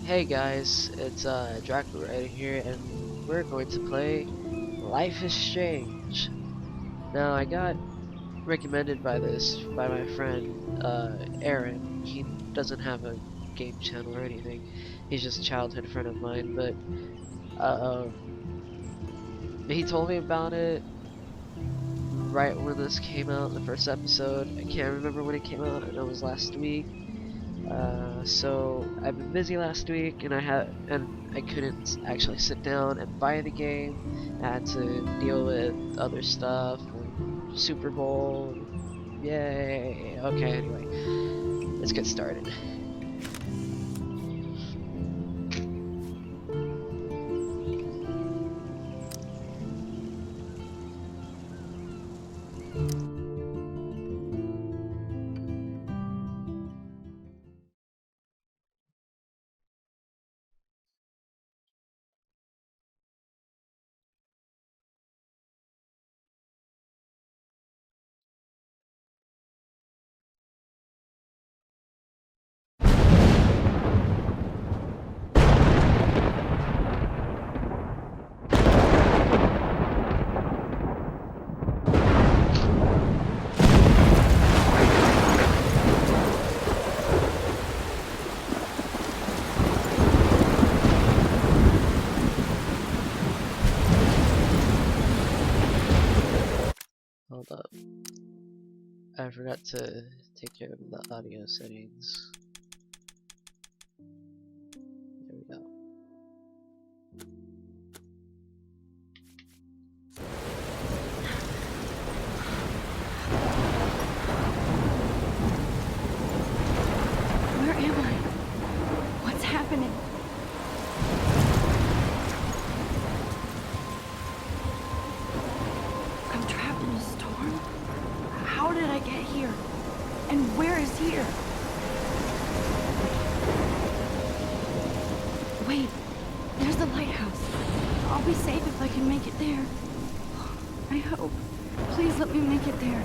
Hey guys, it's Dracula right here, and we're going to play Life is Strange. Now, I got recommended by my friend Aaron. He doesn't have a game channel or anything. He's just a childhood friend of mine, but uh, he told me about it right when this came out, the first episode. I can't remember when it came out. I know it was last week. So I've been busy last week, and I couldn't actually sit down and buy the game. I had to deal with other stuff, Super Bowl. Yay! Okay, anyway, let's get started. Hold up, I forgot to take care of the audio settings. There we go. Where am I? What's happening? I'm trapped in a storm? How did I get here? And where is here? Wait, there's the lighthouse. I'll be safe if I can make it there. I hope. Please let me make it there.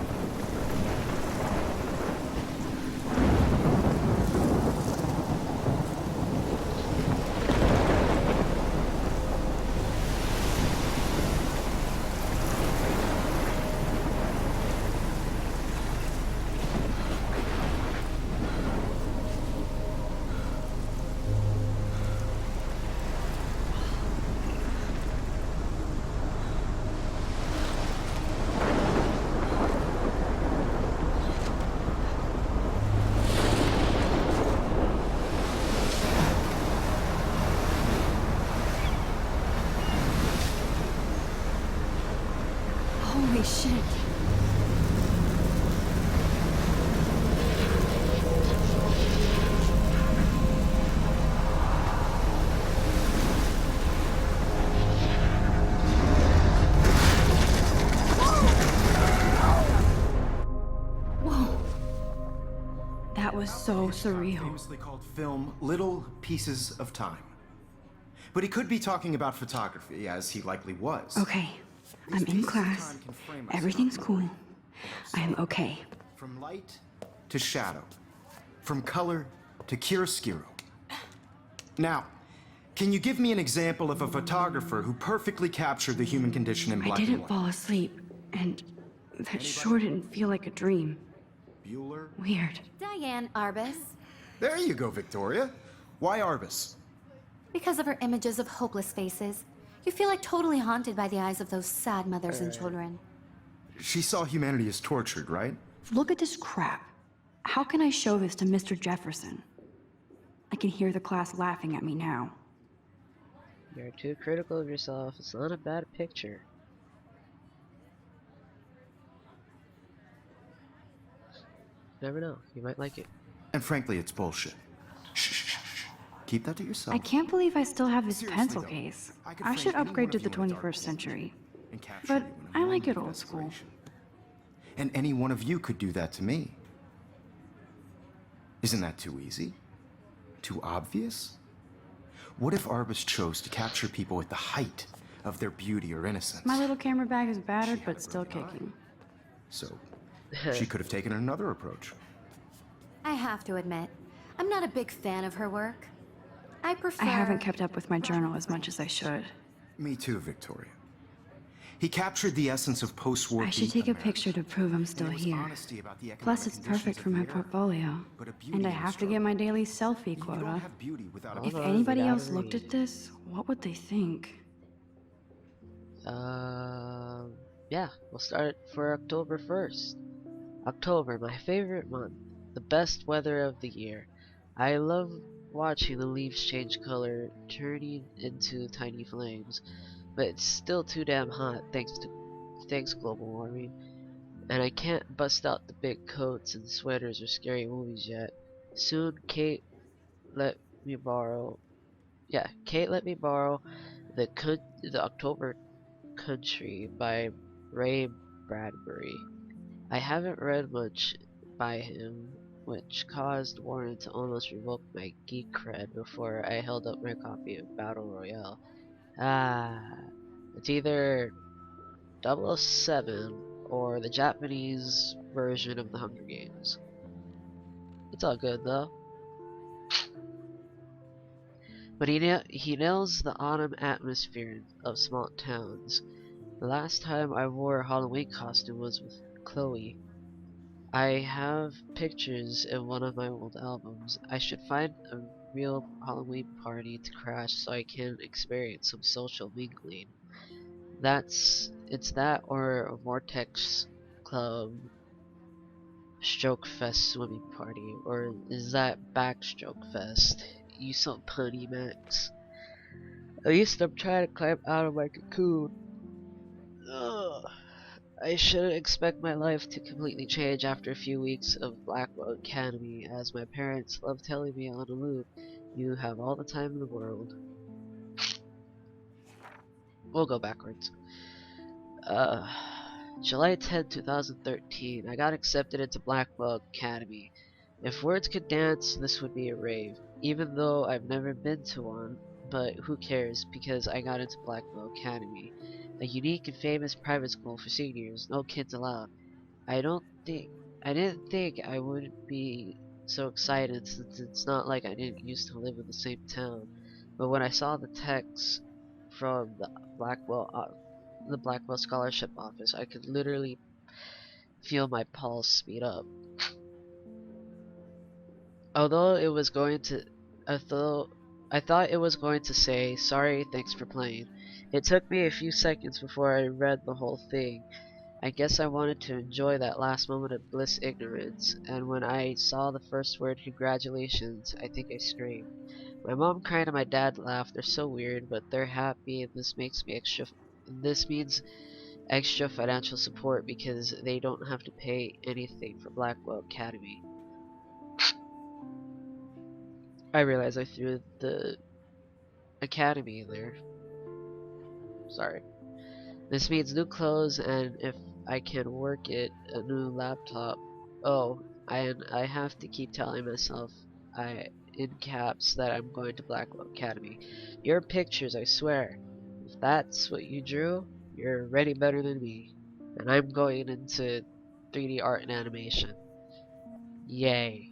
Holy shit. Whoa. That was so surreal. Famously called film Little Pieces of Time. But he could be talking about photography, as he likely was. Okay, I'm in class. Everything's cool. I am okay. From light to shadow. From color to chiaroscuro. Now, can you give me an example of a photographer who perfectly captured the human condition in I black and didn't white? fall asleep, and that sure didn't feel like a dream. Bueller? Weird. Diane Arbus. There you go, Victoria. Why Arbus? Because of her images of hopeless faces, you feel like totally haunted by the eyes of those sad mothers and children. She saw humanity as tortured, right? Look at this crap. How can I show this to Mr. Jefferson? I can hear the class laughing at me now. You're too critical of yourself. It's not a bad picture. Never know. You might like it. And frankly, it's bullshit. Shh, shh, shh, shh. Keep that to yourself. I can't believe I still have this Seriously, pencil though, case. I could I frame should any upgrade one to of the you in a dark 21st place century. and capture But you in a I like moment it of old school. desperation. And any one of you could do that to me. Isn't that too easy? Too obvious? What if Arbus chose to capture people at the height of their beauty or innocence? My little camera bag is battered, She had but a still brilliant kicking. So, she could have taken another approach. I have to admit, I'm not a big fan of her work. I prefer... I haven't kept up with my journal as much as I should. Me too, Victoria. He captured the essence of post-war I should Beacon take a America. picture to prove I'm And still it was here. honesty about the Plus, economic it's conditions perfect of for the my era, portfolio. but a beauty And I in the have to get struggle. my daily selfie You don't quota. have beauty without a Hold If on, we anybody gotta else looked read. at this, what would they think? Yeah, we'll start for October 1st. October, my favorite month. The best weather of the year. I love watching the leaves change color, turning into tiny flames. But it's still too damn hot thanks global warming. And I can't bust out the big coats and sweaters or scary movies yet. Soon let me borrow Kate let me borrow the October Country by Ray Bradbury. I haven't read much by him, which caused Warren to almost revoke my geek cred before I held up my copy of Battle Royale. Ah, it's either 007 or the Japanese version of the Hunger Games. It's all good though. But he nails the autumn atmosphere of small towns. The last time I wore a Halloween costume was with Chloe. I have pictures in one of my old albums. I should find a real Halloween party to crash so I can experience some social mingling. It's that or a Vortex Club Stroke Fest swimming party, or is that Backstroke Fest? You so punny, Max. At least I'm trying to climb out of my cocoon. Ugh. I shouldn't expect my life to completely change after a few weeks of Blackwell Academy, as my parents love telling me on a loop, you have all the time in the world. We'll go backwards. Uh, July 10th, 2013, I got accepted into Blackwell Academy. If words could dance, this would be a rave, even though I've never been to one, but who cares, because I got into Blackwell Academy, a unique and famous private school for seniors, no kids allowed. I don't think I didn't think I would be so excited since it's not like I didn't used to live in the same town. But when I saw the text from Blackwell the Blackwell Scholarship Office, I could literally feel my pulse speed up. Although it was going to although I thought it was going to say, sorry, thanks for playing. It took me a few seconds before I read the whole thing. I guess I wanted to enjoy that last moment of bliss ignorance, and when I saw the first word congratulations, I think I screamed. My mom cried and my dad laughed. They're so weird, but they're happy, and this means extra financial support because they don't have to pay anything for Blackwell Academy. I realize I threw the academy in there. Sorry. This means new clothes and if I can work it, a new laptop. Oh, and I have to keep telling myself in caps that I'm going to Blackwell Academy. Your pictures, I swear. If that's what you drew, you're already better than me. And I'm going into 3D art and animation. Yay.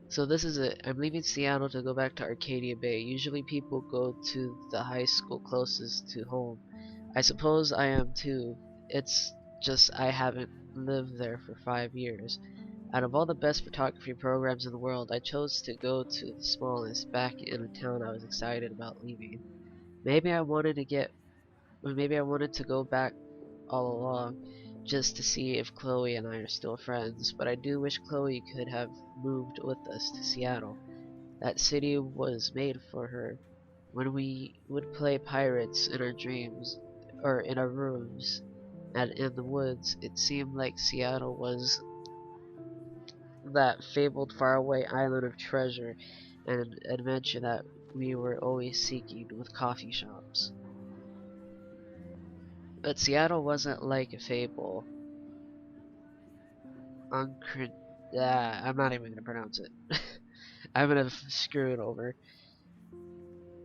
So this is it. I'm leaving Seattle to go back to Arcadia Bay. Usually people go to the high school closest to home. I suppose I am too. It's just I haven't lived there for 5 years. Out of all the best photography programs in the world, I chose to go to the smallest, back in a town I was excited about leaving. Maybe I wanted to get, or maybe I wanted to go back all along, just to see if Chloe and I are still friends, but I do wish Chloe could have moved with us to Seattle. That city was made for her. When we would play pirates in our dreams, or in our rooms, and in the woods, it seemed like Seattle was that fabled faraway island of treasure and adventure that we were always seeking with coffee shops. But Seattle wasn't like a fable. I'm not even gonna pronounce it. I'm gonna screw it over.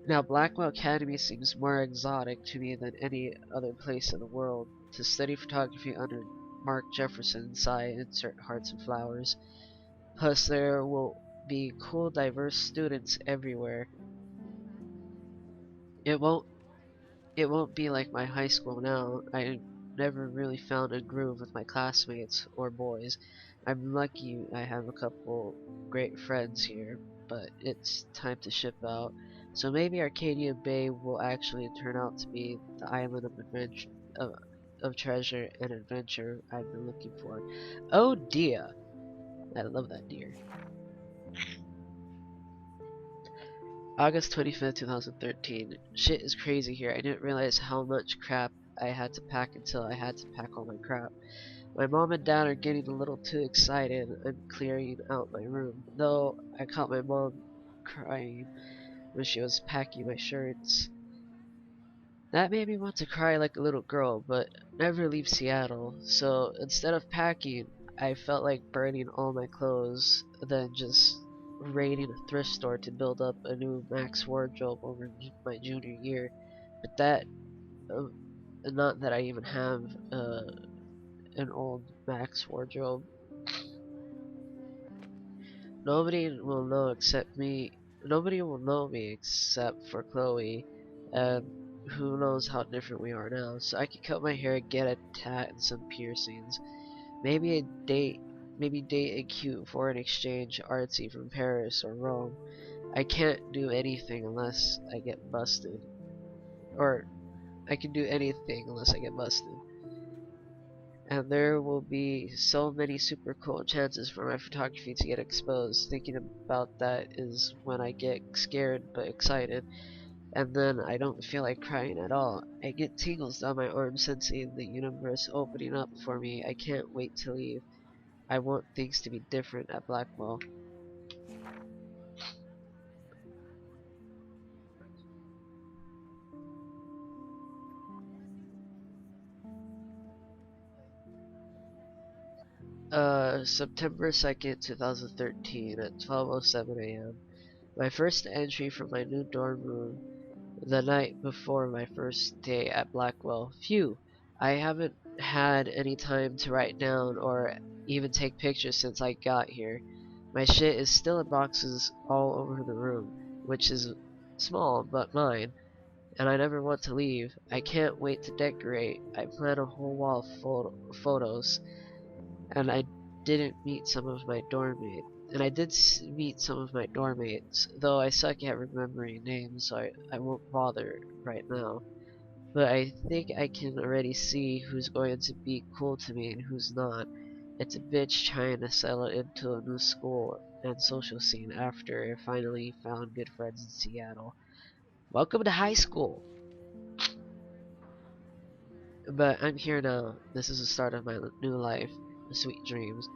Now, Blackwell Academy seems more exotic to me than any other place in the world. To study photography under Mark Jefferson sigh, insert hearts and flowers. Plus there will be cool diverse students everywhere. It won't it won't be like my high school now. I never really found a groove with my classmates or boys. I'm lucky I have a couple great friends here, but it's time to ship out. So maybe Arcadia Bay will actually turn out to be the island of adventure of treasure and adventure I've been looking for. Oh dear. I love that deer. August 25th, 2013. Shit is crazy here. I didn't realize how much crap I had to pack until I had to pack all my crap. My mom and dad are getting a little too excited. I'm clearing out my room, though I caught my mom crying when she was packing my shirts. That made me want to cry like a little girl, but never leave Seattle. So instead of packing, I felt like burning all my clothes, then just raiding a thrift store to build up a new max wardrobe over my junior year. But uh, not that I even have an old max wardrobe. Nobody will know except me. Nobody will know me except for Chloe, and who knows how different we are now. So I could cut my hair, get a tat, and some piercings. Maybe a date, maybe date a cute foreign exchange artsy from Paris or Rome. I can't do anything unless I get busted, or I can do anything unless I get busted. And there will be so many super cool chances for my photography to get exposed. Thinking about that is when I get scared but excited, and then I don't feel like crying at all. I get tingles down my arms sensing the universe opening up for me. I can't wait to leave. I want things to be different at Blackwell. September 2nd, 2013 at 12:07 a.m. My first entry from my new dorm room the night before my first day at Blackwell. Phew, I haven't had any time to write down or even take pictures since I got here. My shit is still in boxes all over the room, which is small but mine, and I never want to leave. I can't wait to decorate. I plan a whole wall of photos, and I didn't meet some of my dorm mates. And I did meet some of my dorm mates, though I suck at remembering names, so I won't bother right now. But I think I can already see who's going to be cool to me and who's not. It's a bitch trying to settle into a new school and social scene after I finally found good friends in Seattle. Welcome to high school! But I'm here now. This is the start of my new life. Sweet dreams.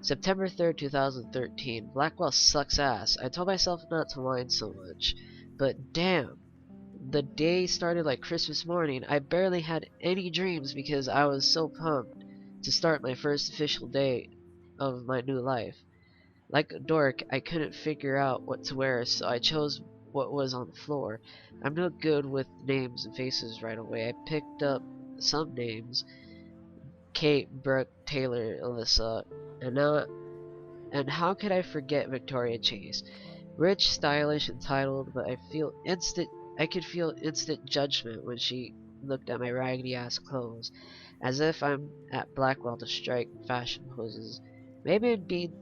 September 3rd, 2013. Blackwell sucks ass. I told myself not to whine so much. But damn, the day started like Christmas morning. I barely had any dreams because I was so pumped to start my first official day of my new life. Like a dork, I couldn't figure out what to wear, so I chose what was on the floor. I'm no good with names and faces right away. I picked up some names: Kate, Brooke, Taylor, Alyssa, and now and how could I forget Victoria Chase? Rich, stylish, entitled, but I could feel instant judgment when she looked at my raggedy ass clothes, as if I'm at Blackwell to strike fashion poses. Maybe I'm being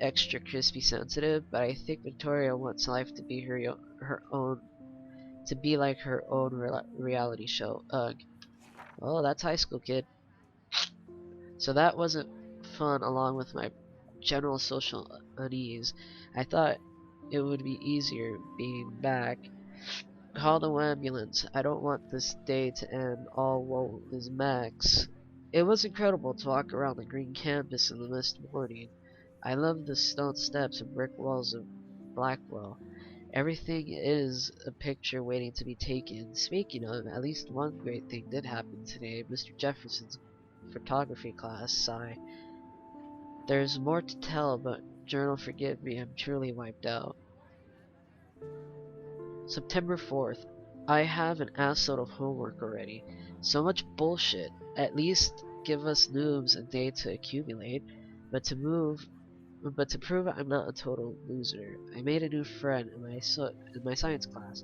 extra crispy sensitive, but I think Victoria wants life to be her own, to be like her own reality show. Ugh. Oh, that's high school, kid. So that wasn't fun along with my general social unease. I thought it would be easier being back. Call the ambulance. I don't want this day to end. All woe is Max. It was incredible to walk around the green campus in the misty morning. I love the stone steps and brick walls of Blackwell. Everything is a picture waiting to be taken. Speaking of, at least one great thing did happen today. Mr. Jefferson's photography class, sigh. There's more to tell, but journal, forgive me, I'm truly wiped out. September 4th. I have an assload of homework already. So much bullshit. At least give us noobs a day to accumulate, but to prove I'm not a total loser, I made a new friend in my science class.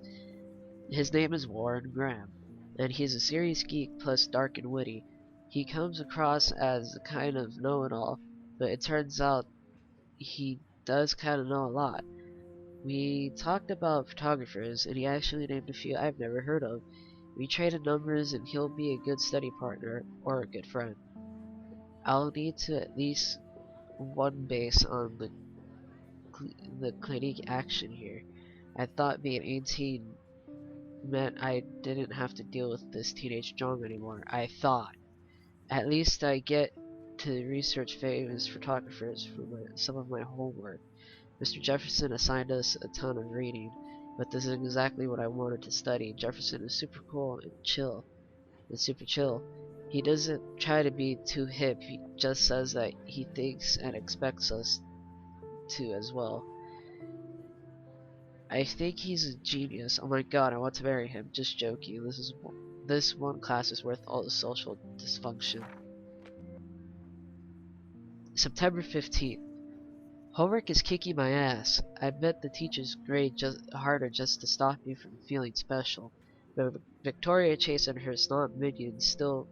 His name is Warren Graham, and he's a serious geek plus dark and witty. He comes across as a kind of know-it-all, but it turns out he does kind of know a lot. We talked about photographers, and he actually named a few I've never heard of. We traded numbers, and he'll be a good study partner or a good friend. I'll need to at least one base on the clinique action here. I thought being 18 meant I didn't have to deal with this teenage drama anymore. I thought. At least I get to research famous photographers for some of my homework. Mr. Jefferson assigned us a ton of reading, but this is exactly what I wanted to study. Jefferson is super cool and super chill. He doesn't try to be too hip, he just says that he thinks and expects us to as well. I think he's a genius. Oh my god, I want to marry him. Just joking. This one class is worth all the social dysfunction. September 15th. Homework is kicking my ass. I bet the teachers grade just harder just to stop me from feeling special. But Victoria Chase and her snob minions still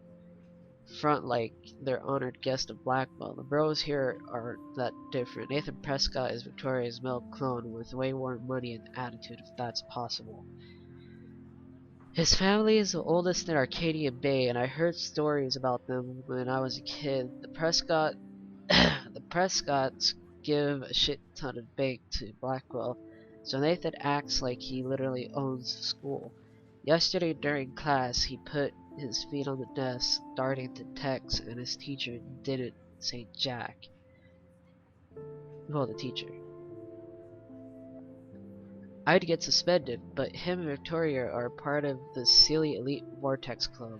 front like they're honored guest of Blackwell. The bros here are that different. Nathan Prescott is Victoria's male clone with way more money and attitude, if that's possible. His family is the oldest in Arcadia Bay, and I heard stories about them when I was a kid. The Prescotts give a shit ton of bank to Blackwell, so Nathan acts like he literally owns the school. Yesterday during class, he put his feet on the desk, starting to text, and his teacher didn't say jack. Well, the teacher. I'd get suspended, but him and Victoria are part of the silly elite Vortex Club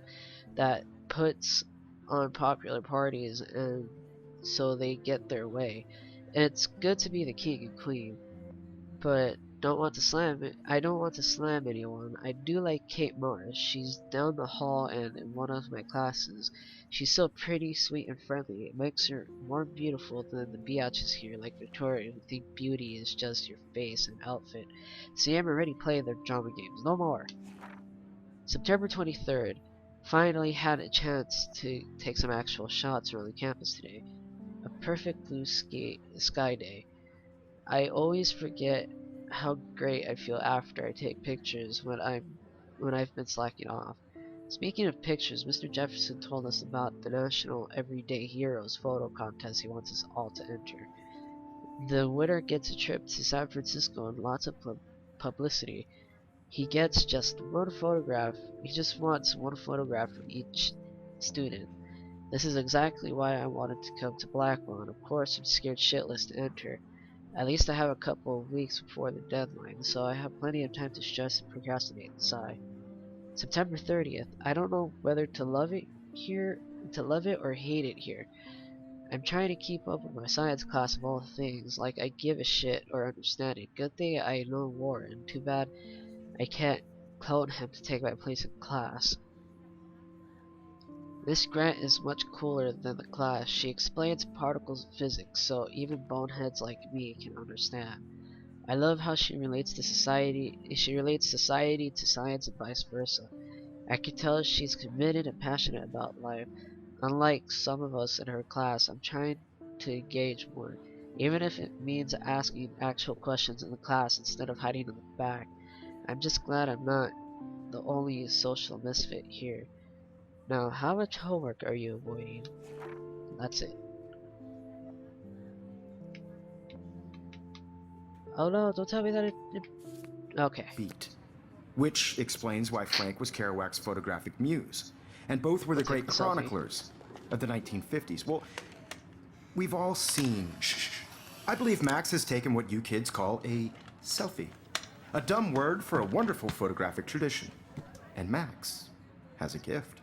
that puts on popular parties and so they get their way. And it's good to be the king and queen, but I don't want to slam anyone. I do like Kate Mars. She's down the hall and in one of my classes. She's so pretty, sweet, and friendly. It makes her more beautiful than the biatches here like Victoria who think beauty is just your face and outfit. See, I'm already playing their drama games. No more. September 23rd. Finally had a chance to take some actual shots around the campus today. A perfect blue sky day. I always forget how great I feel after I take pictures when I've been slacking off. Speaking of pictures, Mr. Jefferson told us about the National Everyday Heroes photo contest he wants us all to enter. The winner gets a trip to San Francisco and lots of publicity. He gets just one photograph. He just wants one photograph from each student. This is exactly why I wanted to come to Blackwell, and of course I'm scared shitless to enter. At least I have a couple of weeks before the deadline, so I have plenty of time to stress and procrastinate and sigh. September 30th. I don't know whether to love it or hate it here. I'm trying to keep up with my science class of all things, like I give a shit or understand it. Good thing I know Warren. Too bad I can't clone him to take my place in class. Miss Grant is much cooler than the class. She explains particles physics, so even boneheads like me can understand. I love how she relates society to science and vice versa. I can tell she's committed and passionate about life. Unlike some of us in her class, I'm trying to engage more, even if it means asking actual questions in the class instead of hiding in the back. I'm just glad I'm not the only social misfit here. Now, how much homework are you avoiding? That's it. Oh no, don't tell me that it okay. Beat. Which explains why Frank was Kerouac's photographic muse. And both were the great chroniclers of the 1950s. Well, we've all seen... I believe Max has taken what you kids call a selfie. A dumb word for a wonderful photographic tradition. And Max has a gift.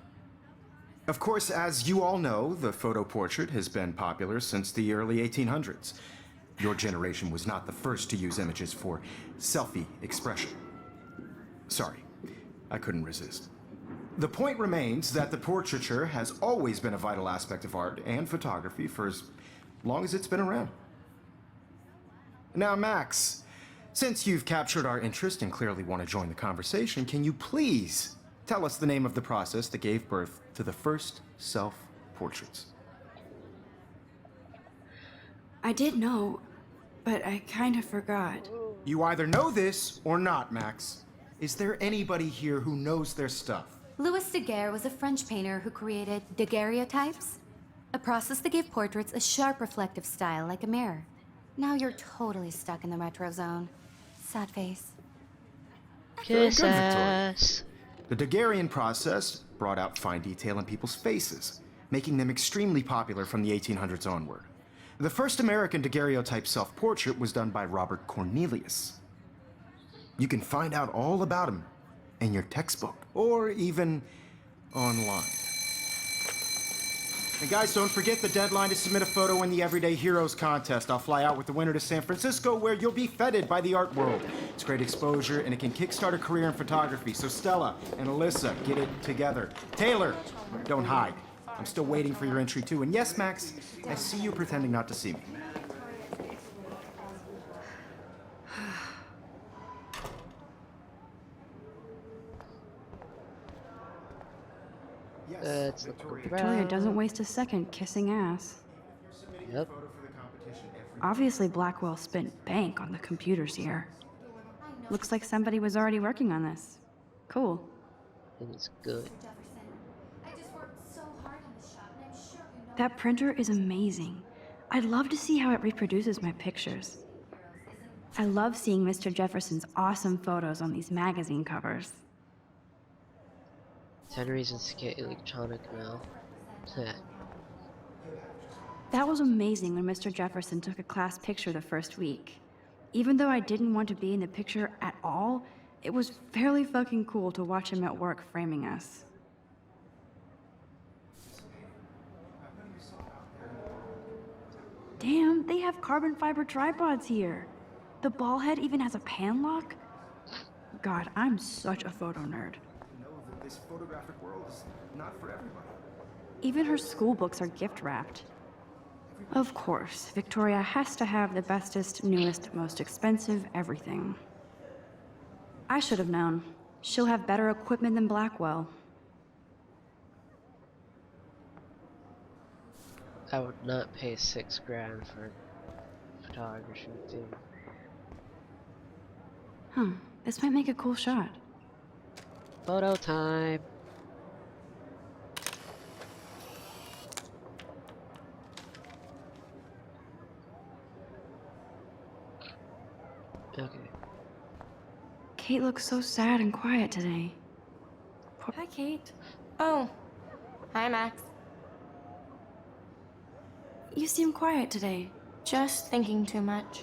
Of course, as you all know, the photo portrait has been popular since the early 1800s. Your generation was not the first to use images for selfie expression. Sorry, I couldn't resist. The point remains that the portraiture has always been a vital aspect of art and photography for as long as it's been around. Now, Max, since you've captured our interest and clearly want to join the conversation, can you please tell us the name of the process that gave birth to the first self-portraits? I did know, but I kind of forgot. You either know this or not, Max. Is there anybody here who knows their stuff? Louis Daguerre was a French painter who created daguerreotypes, a process that gave portraits a sharp reflective style like a mirror. Now you're totally stuck in the retro zone. Sad face. Very Kiss good, Victoria. ass. The Daguerrean process brought out fine detail in people's faces, making them extremely popular from the 1800s onward. The first American daguerreotype self-portrait was done by Robert Cornelius. You can find out all about him in your textbook, or even online. And guys, don't forget the deadline to submit a photo in the Everyday Heroes contest. I'll fly out with the winner to San Francisco, where you'll be feted by the art world. It's great exposure, and it can kickstart a career in photography. So Stella and Alyssa, get it together. Taylor, don't hide. I'm still waiting for your entry too. And yes, Max, I see you pretending not to see me. Let's Victoria doesn't waste a second kissing ass. Yep. Obviously, Blackwell spent bank on the computers here. Looks like somebody was already working on this. Cool. It's good. That printer is amazing. I'd love to see how it reproduces my pictures. I love seeing Mr. Jefferson's awesome photos on these magazine covers. 10 reasons to get electronic mail. That was amazing when Mr. Jefferson took a class picture the first week. Even though I didn't want to be in the picture at all, it was fairly fucking cool to watch him at work framing us. Damn, they have carbon fiber tripods here. The ball head even has a pan lock. God, I'm such a photo nerd. Know that this photographic world is not for everybody. Even her school books are gift wrapped. Of course, Victoria has to have the bestest, newest, most expensive everything. I should have known. She'll have better equipment than Blackwell. I would not pay $6 grand for photography too. Huh, this might make a cool shot. Photo time. Okay. Kate looks so sad and quiet today. Hi, Kate. Oh, hi, Max. You seem quiet today. Just thinking too much.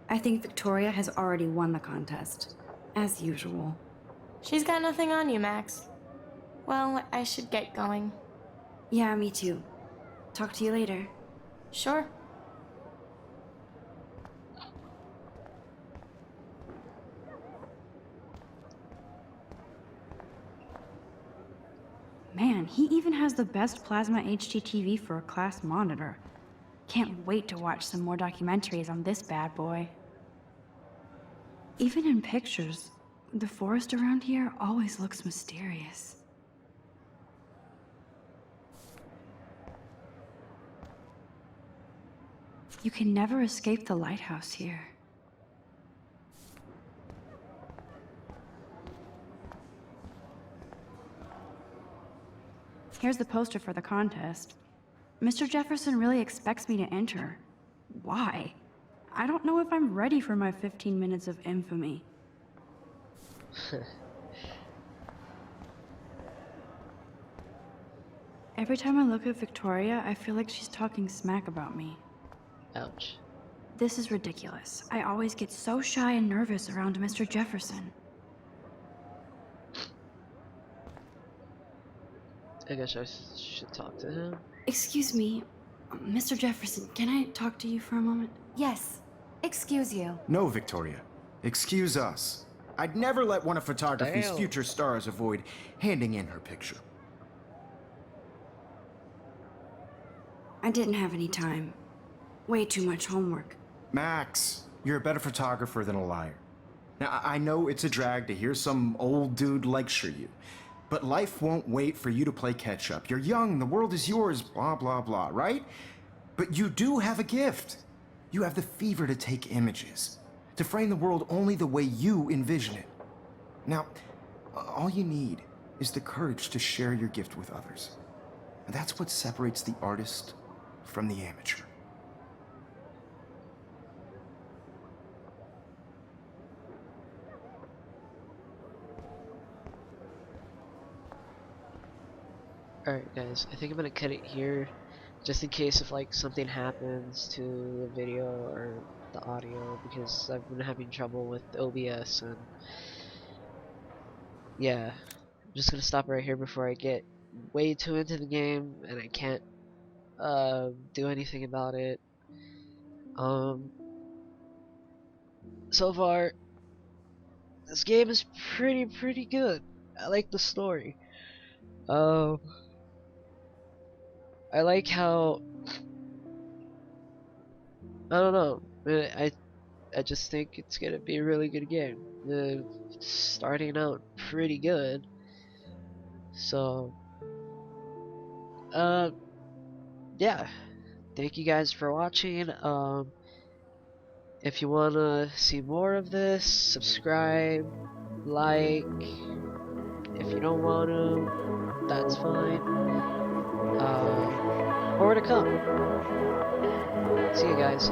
I think Victoria has already won the contest, as usual. She's got nothing on you, Max. Well, I should get going. Yeah, me too. Talk to you later. Sure. Man, he even has the best plasma HDTV for a class monitor. Can't wait to watch some more documentaries on this bad boy. Even in pictures, the forest around here always looks mysterious. You can never escape the lighthouse here. Here's the poster for the contest. Mr. Jefferson really expects me to enter. Why? I don't know if I'm ready for my 15 minutes of infamy. Every time I look at Victoria, I feel like she's talking smack about me. Ouch. This is ridiculous. I always get so shy and nervous around Mr. Jefferson. I guess I should talk to him. Excuse me, Mr. Jefferson, can I talk to you for a moment? Yes. Excuse you. No, Victoria. Excuse us. I'd never let one of photography's Damn. future stars avoid handing in her picture. I didn't have any time. Way too much homework. Max, you're a better photographer than a liar. Now, I know it's a drag to hear some old dude lecture you, but life won't wait for you to play catch up. You're young, the world is yours, blah, blah, blah, right? But you do have a gift. You have the fever to take images, to frame the world only the way you envision it. Now, all you need is the courage to share your gift with others. And that's what separates the artist from the amateur. Alright guys, I think I'm gonna cut it here, just in case if like something happens to the video or the audio, because I've been having trouble with OBS, and yeah, I'm just gonna stop right here before I get way too into the game and I can't do anything about it. So far this game is pretty good. I like the story. I like how, I don't know, I just think it's gonna be a really good game. Starting out pretty good. So yeah, thank you guys for watching. If you wanna see more of this, subscribe, like. If you don't want to, that's fine. More to come. See you guys.